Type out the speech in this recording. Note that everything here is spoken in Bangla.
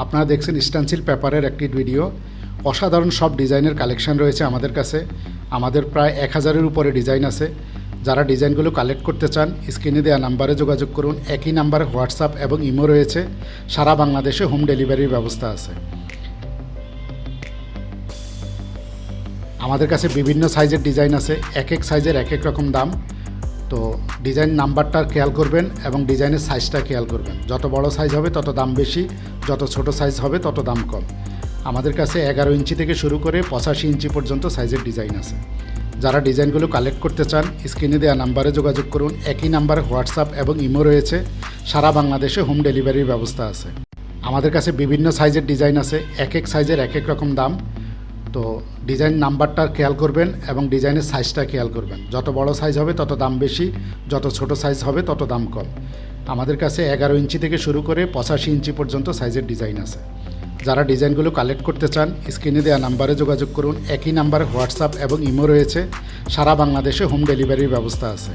আপনারা দেখছেন স্ট্যান্সিল পেপারের একটি ভিডিও। অসাধারণ সব ডিজাইনের কালেকশন রয়েছে আমাদের কাছে। আমাদের প্রায় 1000-এর উপরে ডিজাইন আছে। যারা ডিজাইনগুলো কালেক্ট করতে চান স্ক্রিনে দেওয়া নাম্বারে যোগাযোগ করুন। একই নাম্বারে হোয়াটসঅ্যাপ এবং ইমো রয়েছে। সারা বাংলাদেশে হোম ডেলিভারির ব্যবস্থা আছে। আমাদের কাছে বিভিন্ন সাইজের ডিজাইন আছে। এক এক সাইজের এক এক রকম দাম। তো ডিজাইন নাম্বারটা খেয়াল করবেন এবং ডিজাইনের সাইজটা খেয়াল করবেন। যত বড় সাইজ হবে তত দাম বেশি, যত ছোট সাইজ হবে তত দাম কম। আমাদের কাছে 11 ইঞ্চি থেকে শুরু করে 85 ইঞ্চি পর্যন্ত সাইজের ডিজাইন আছে। যারা ডিজাইনগুলো কালেক্ট করতে চান স্ক্রিনে দেওয়া নাম্বারে যোগাযোগ করুন। একই নাম্বারে হোয়াটসঅ্যাপ এবং ইমো রয়েছে। সারা বাংলাদেশে হোম ডেলিভারির ব্যবস্থা আছে। আমাদের কাছে বিভিন্ন সাইজের ডিজাইন আছে। এক এক সাইজের এক এক রকম দাম। তো ডিজাইন নাম্বারটা খেয়াল করবেন এবং ডিজাইনের সাইজটা খেয়াল করবেন। যত বড় সাইজ হবে তত দাম বেশি, যত ছোট সাইজ হবে তত দাম কম। আমাদের কাছে 11 ইঞ্চি থেকে শুরু করে 85 ইঞ্চি পর্যন্ত সাইজের ডিজাইন আছে। যারা ডিজাইনগুলো কালেক্ট করতে চান স্ক্রিনে দেওয়া নাম্বারে যোগাযোগ করুন। একই নাম্বারে হোয়াটসঅ্যাপ এবং ইমো রয়েছে। সারা বাংলাদেশে হোম ডেলিভারির ব্যবস্থা আছে।